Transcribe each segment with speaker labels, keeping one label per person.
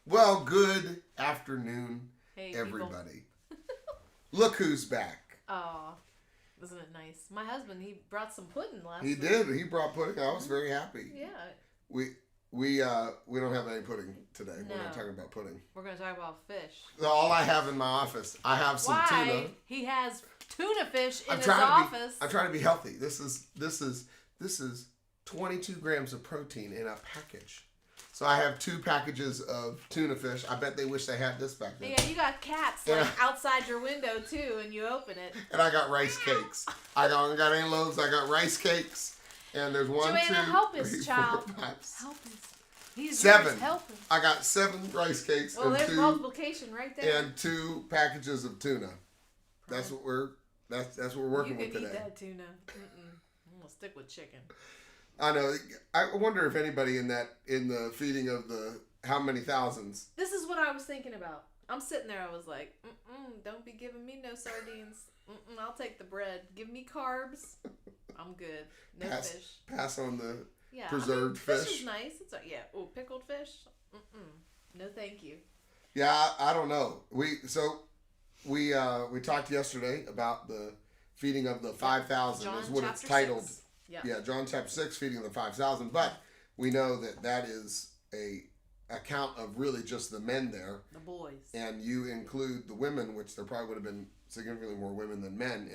Speaker 1: Well, good afternoon,
Speaker 2: Hey,
Speaker 1: everybody. Look who's back.
Speaker 2: Oh, wasn't it nice? My husband, he brought some pudding last
Speaker 1: He
Speaker 2: week.
Speaker 1: did. He brought pudding. I was very happy.
Speaker 2: Yeah.
Speaker 1: We don't have any pudding today.
Speaker 2: No.
Speaker 1: We're not talking about pudding.
Speaker 2: We're going to talk about fish.
Speaker 1: All I have in my office, I have some tuna.
Speaker 2: Why? He has tuna fish in his
Speaker 1: I'm
Speaker 2: office.
Speaker 1: trying to be healthy. This is 22 grams of protein in a package. So I have 2 packages of tuna fish. I bet they wish they had this back then.
Speaker 2: Yeah, you got cats outside your window too, and you open it.
Speaker 1: And I got rice cakes. I don't got any loaves. I got rice cakes. And there's 1,
Speaker 2: Joanna,
Speaker 1: 2,
Speaker 2: help
Speaker 1: 3,
Speaker 2: his
Speaker 1: 4,
Speaker 2: child.
Speaker 1: 5,
Speaker 2: Help his. He's
Speaker 1: 7.
Speaker 2: helping.
Speaker 1: I got 7 rice cakes
Speaker 2: Well,
Speaker 1: and
Speaker 2: there's
Speaker 1: 2
Speaker 2: multiplication right there.
Speaker 1: and 2 packages of tuna. That's what we're working with today.
Speaker 2: You can eat that tuna. I'm gonna stick with chicken.
Speaker 1: I know. I wonder if anybody in the feeding of the how many thousands.
Speaker 2: This is what I was thinking about. I'm sitting there. I was like, don't be giving me no sardines. I'll take the bread. Give me carbs. I'm good. No fish.
Speaker 1: Pass on the
Speaker 2: Yeah,
Speaker 1: preserved
Speaker 2: fish.
Speaker 1: fish.
Speaker 2: Fish is nice. It's pickled fish. No, thank you.
Speaker 1: Yeah, I don't know. We talked yesterday about the feeding of the 5,000 is what it's titled.
Speaker 2: 6.
Speaker 1: Yeah, John chapter 6, feeding of the 5,000. But we know that is a account of really just the men there.
Speaker 2: The boys.
Speaker 1: And you include the women, which there probably would have been significantly more women than men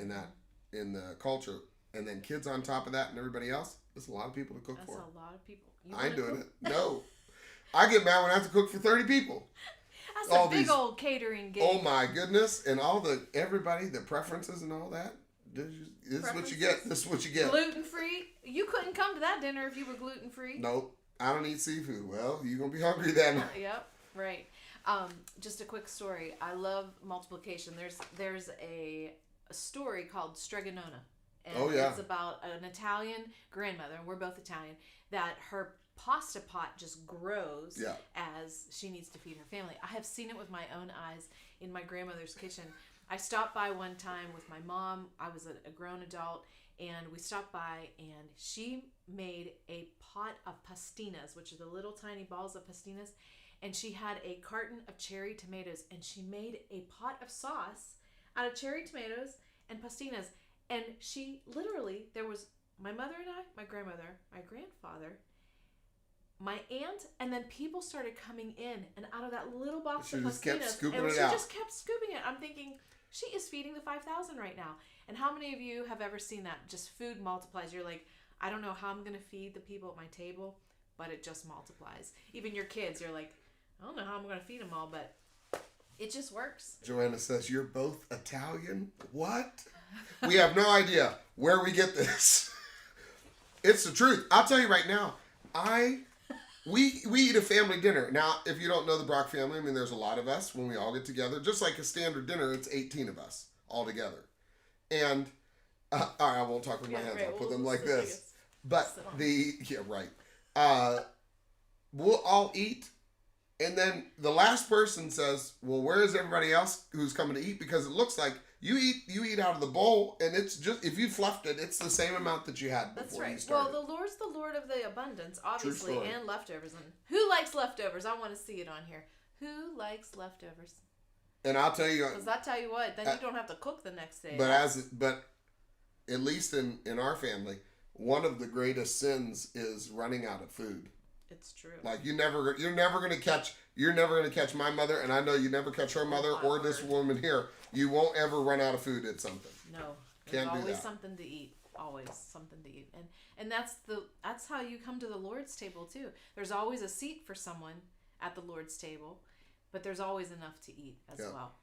Speaker 1: in the culture. And then kids on top of that and everybody else. That's a lot of people to cook for.
Speaker 2: That's a lot of people.
Speaker 1: I ain't doing it. No. I get mad when I have to cook for 30 people.
Speaker 2: That's a big old catering gig.
Speaker 1: Oh my goodness. And all everybody, the preferences and all that. This is what you get. This is what you get.
Speaker 2: Gluten free. You couldn't come to that dinner if you were gluten free.
Speaker 1: Nope. I don't eat seafood. Well, you're going to be hungry then.
Speaker 2: Yep. Right. Just a quick story. I love multiplication. There's a story called Stregonona. And it's about an Italian grandmother, and we're both Italian, that her pasta pot just grows as she needs to feed her family. I have seen it with my own eyes in my grandmother's kitchen. I stopped by one time with my mom. I was a grown adult, and we stopped by, and she made a pot of pastinas, which are the little tiny balls of pastinas, and she had a carton of cherry tomatoes, and she made a pot of sauce out of cherry tomatoes and pastinas. And she literally, there was my mother and I, my grandmother, my grandfather, my aunt, and then people started coming in, and out of that little box of pastinas,
Speaker 1: just kept
Speaker 2: scooping it. I'm thinking, she is feeding the 5,000 right now. And how many of you have ever seen that? Just food multiplies. You're like, I don't know how I'm going to feed the people at my table, but it just multiplies. Even your kids, you're like, I don't know how I'm going to feed them all, but it just works.
Speaker 1: Joanna says, you're both Italian? What? We have no idea where we get this. It's the truth. I'll tell you right now, we eat a family dinner. Now, if you don't know the Brock family, I mean, there's a lot of us when we all get together. Just like a standard dinner, it's 18 of us all together. And, all right, I won't talk with my hands. I'll put them like this. But we'll all eat. And then the last person says, well, where is everybody else who's coming to eat? Because it looks like you eat out of the bowl, and it's just, if you fluffed it, it's the same amount that you had before you started.
Speaker 2: Well, the Lord's the Lord of the abundance, obviously, and leftovers. And who likes leftovers? I want to see it on here. Who likes leftovers?
Speaker 1: And I'll tell you,
Speaker 2: because I tell you what, then you don't have to cook the next day.
Speaker 1: But at least in our family, one of the greatest sins is running out of food.
Speaker 2: It's true.
Speaker 1: Like you're never gonna catch my mother, and I know you never catch her mother or this woman here. You won't ever run out of food at something.
Speaker 2: No, there's always something to eat. Always something to eat, and that's how you come to the Lord's table too. There's always a seat for someone at the Lord's table, but there's always enough to eat as well.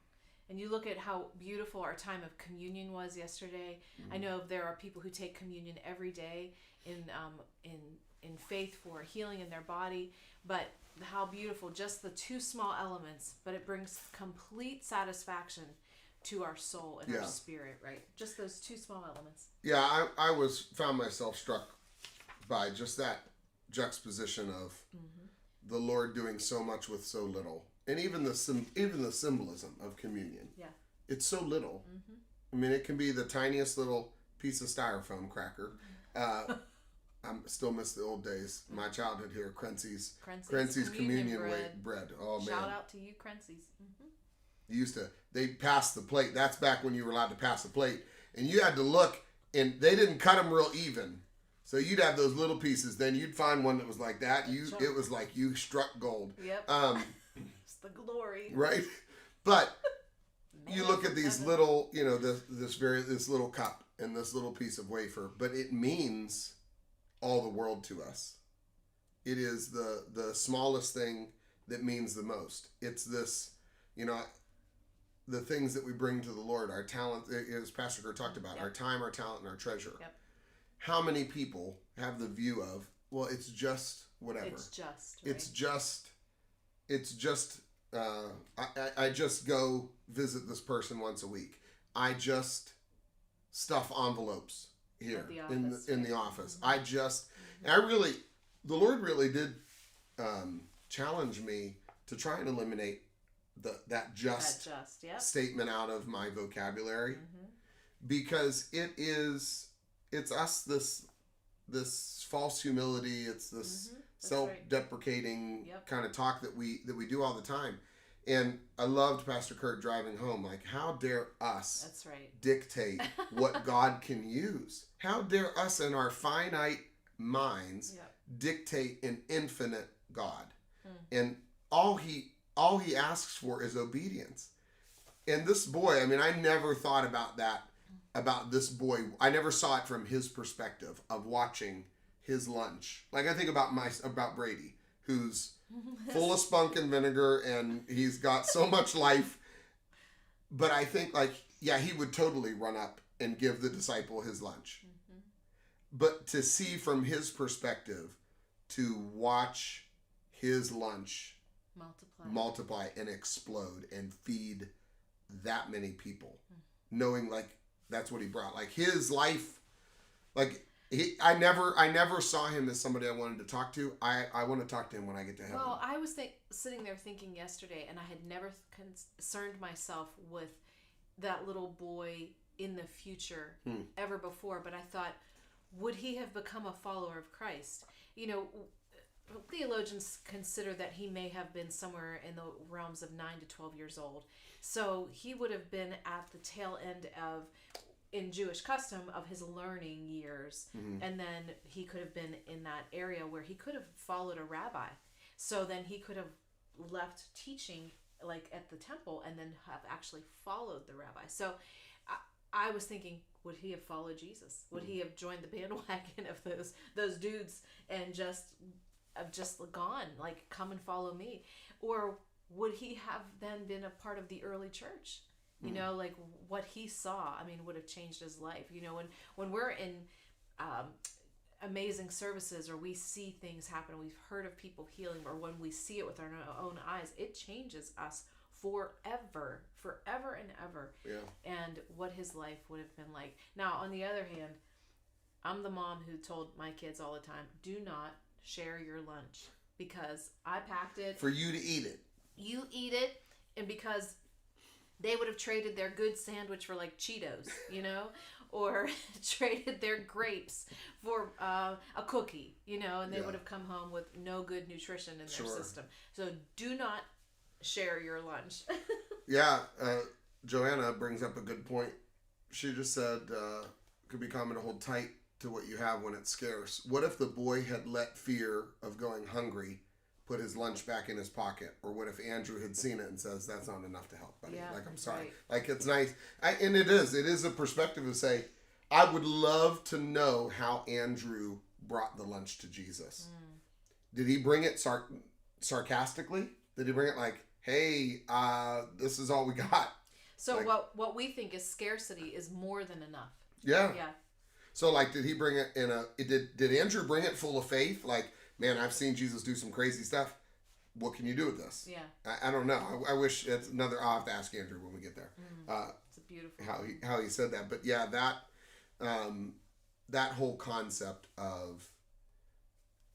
Speaker 2: And you look at how beautiful our time of communion was yesterday. Mm-hmm. I know there are people who take communion every day in faith for healing in their body, but how beautiful, just the 2 small elements, but it brings complete satisfaction to our soul and our spirit, right? Just those 2 small elements.
Speaker 1: Yeah, I found myself struck by just that juxtaposition of the Lord doing so much with so little. And even the symbolism of communion. Yeah. It's so little. Mm-hmm. I mean, it can be the tiniest little piece of styrofoam cracker. I still miss the old days. My childhood here, Crency's
Speaker 2: communion
Speaker 1: bread. Oh, man.
Speaker 2: Shout out to you, Crency's. Mm-hmm.
Speaker 1: They passed the plate. That's back when you were allowed to pass the plate. And you had to look, and they didn't cut them real even. So you'd have those little pieces. Then you'd find one that was like that. It was like you struck gold.
Speaker 2: Yep. It's the glory.
Speaker 1: Right? But you look at these little, this little cup and this little piece of wafer, but it means all the world to us. It is the smallest thing that means the most. It's this, the things that we bring to the Lord, our talent, as Pastor Kerr talked about, our time, our talent, and our treasure. Yep. How many people have the view of, well, it's just whatever.
Speaker 2: It's just,
Speaker 1: right? I just go visit this person once a week. I just stuff envelopes here in the office. Mm-hmm. The Lord really did challenge me to try and eliminate that just statement out of my vocabulary, because it's us, this false humility. It's this self-deprecating kind of talk that we do all the time. And I loved Pastor Kurt driving home, like, how dare us dictate what God can use? How dare us in our finite minds dictate an infinite God? And all he asks for is obedience. And this boy, I mean, I never thought about this boy. I never saw it from his perspective of watching his lunch. Like, I think about Brady, who's full of spunk and vinegar, and he's got so much life. But I think, he would totally run up and give the disciple his lunch. Mm-hmm. But to see from his perspective, to watch his lunch multiply and explode and feed that many people, knowing that's what he brought. Like, his life, I never saw him as somebody I wanted to talk to. I want to talk to him when I get to heaven.
Speaker 2: Well, I was sitting there thinking yesterday, and I had never concerned myself with that little boy in the future ever before. But I thought, would he have become a follower of Christ? Theologians consider that he may have been somewhere in the realms of 9 to 12 years old. So he would have been at the tail end of, in Jewish custom, of his learning years. Mm-hmm. And then he could have been in that area where he could have followed a rabbi. So then he could have left teaching at the temple and then have actually followed the rabbi. So I was thinking, would he have followed Jesus? Would he have joined the bandwagon of those dudes and just gone, come and follow me? Or would he have then been a part of the early church? What he saw, would have changed his life. When we're in amazing services, or we see things happen, we've heard of people healing, or when we see it with our own eyes, it changes us forever and ever. Yeah. And what his life would have been like. Now, on the other hand, I'm the mom who told my kids all the time, do not share your lunch, because I packed it
Speaker 1: for you to eat it.
Speaker 2: You eat it, and because they would have traded their good sandwich for Cheetos, or traded their grapes for a cookie, and they would have come home with no good nutrition in their system. So do not share your lunch.
Speaker 1: Yeah, Joanna brings up a good point. She just said, could be common to hold tight to what you have when it's scarce. What if the boy had let fear of going hungry put his lunch back in his pocket? Or what if Andrew had seen it and says, that's not enough to help, buddy? I'm sorry. Right. It's nice. And it is a perspective to say, I would love to know how Andrew brought the lunch to Jesus. Did he bring it sarcastically? Did he bring it hey, this is all we got?
Speaker 2: So what we think is scarcity is more than enough.
Speaker 1: Yeah. Yeah. So did he bring it did Andrew bring it full of faith? Man, I've seen Jesus do some crazy stuff. What can you do with this? Yeah. I don't know. I wish I'll have to ask Andrew when we get there.
Speaker 2: It's a beautiful
Speaker 1: how he said that. But yeah, that whole concept of,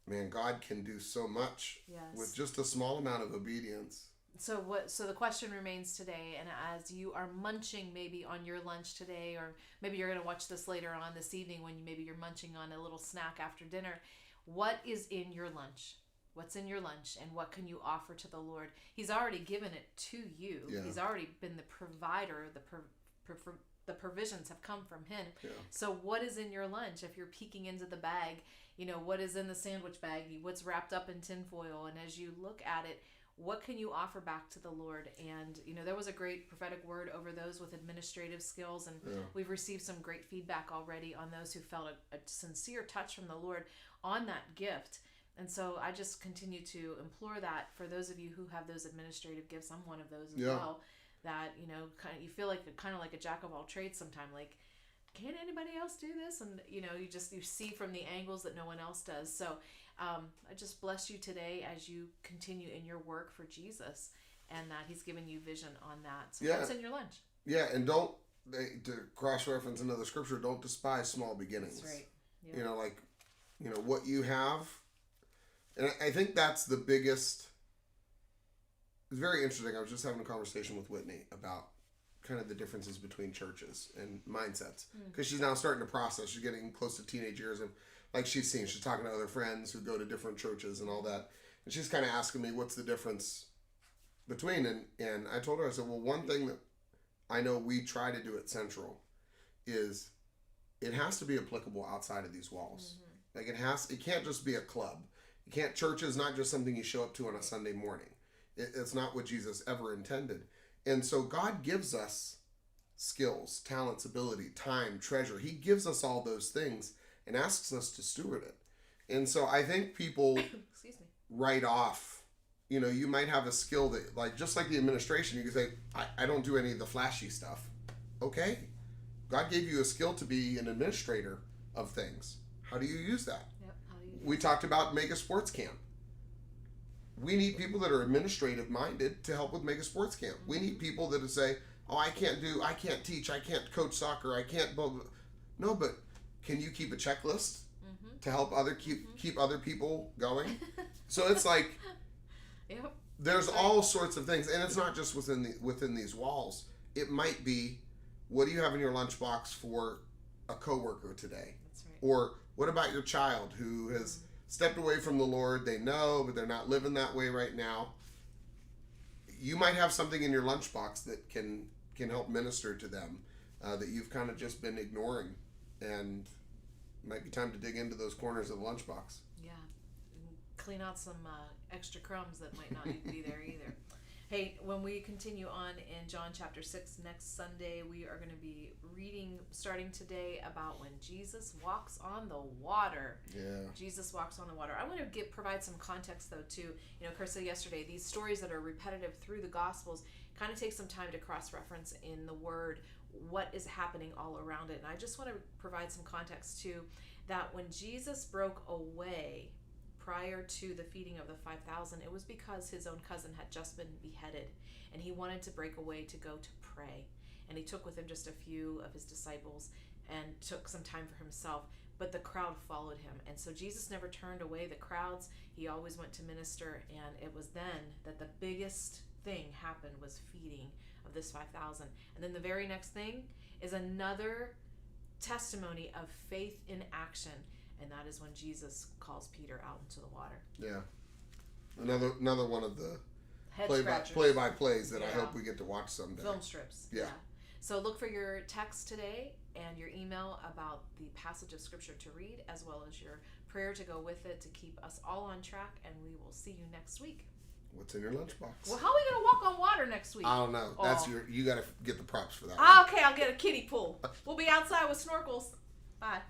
Speaker 1: man, God can do so much with just a small amount of obedience.
Speaker 2: So the question remains today, and as you are munching maybe on your lunch today, or maybe you're going to watch this later on this evening when maybe you're munching on a little snack after dinner, what is in your lunch? What's in your lunch, and what can you offer to the Lord? He's already given it to you. Yeah. He's already been the provider. The provisions have come from him. Yeah. So what is in your lunch? If you're peeking into the bag, what is in the sandwich bag? What's wrapped up in tinfoil? And as you look at it, what can you offer back to the Lord? And, there was a great prophetic word over those with administrative skills. And we've received some great feedback already on those who felt a sincere touch from the Lord on that gift. And so I just continue to implore that for those of you who have those administrative gifts. I'm one of those as well. That, you feel like you're kind of like a jack of all trades sometimes. Like, can anybody else do this? And, you see from the angles that no one else does. So I just bless you today as you continue in your work for Jesus, and that he's given you vision on that. So what's in your lunch? Yeah, and to cross-reference another scripture, don't despise small beginnings. That's right. Yep. What you have. And I think that's the biggest. It's very interesting. I was just having a conversation with Whitney about kind of the differences between churches and mindsets, because she's now starting to process. She's getting close to teenage years, and like she's talking to other friends who go to different churches and all that, and she's kind of asking me what's the difference between, and I told her, I said, well, one thing that I know we try to do at Central is it has to be applicable outside of these walls. Like it can't just be a club. Church is not just something you show up to on a Sunday morning. It's not what Jesus ever intended. And so God gives us skills, talents, ability, time, treasure. He gives us all those things and asks us to steward it. And so I think people write off, you might have a skill that, like, just like the administration, you can say, I don't do any of the flashy stuff. Okay. God gave you a skill to be an administrator of things. How do you use that? We talked about Mega Sports Camp. We need people that are administrative minded to help with Mega Sports Camp. We need people that say, oh, I can't teach, I can't coach soccer, I can't blah, blah. No, but can you keep a checklist to help keep other people going? So it's like, there's all sorts of things, and it's not just within these walls. It might be, what do you have in your lunchbox for a coworker today? That's right. Or what about your child who has stepped away from the Lord? They know, but they're not living that way right now. You might have something in your lunchbox that can help minister to them that you've kind of just been ignoring, and it might be time to dig into those corners of the lunchbox. Yeah, and clean out some extra crumbs that might not need to be there either. Hey, when we continue on in John chapter 6 next Sunday, we are going to be reading, starting today, about when Jesus walks on the water. Yeah. Jesus walks on the water. I want to provide some context, though, too. Chris said yesterday, these stories that are repetitive through the Gospels kind of take some time to cross-reference in the Word what is happening all around it. And I just want to provide some context, too, that when Jesus broke away prior to the feeding of the 5,000, it was because his own cousin had just been beheaded, and he wanted to break away to go to pray. And he took with him just a few of his disciples and took some time for himself, but the crowd followed him. And so Jesus never turned away the crowds. He always went to minister, and it was then that the biggest thing happened, was feeding of this 5,000. And then the very next thing is another testimony of faith in action. And that is when Jesus calls Peter out into the water. Yeah. Another one of the play-by-plays that I hope we get to watch someday. Film strips. Yeah. So look for your text today and your email about the passage of Scripture to read, as well as your prayer to go with it, to keep us all on track. And we will see you next week. What's in your lunchbox? Well, how are we going to walk on water next week? I don't know. That's you got to get the props for that. Okay, I'll get a kiddie pool. We'll be outside with snorkels. Bye.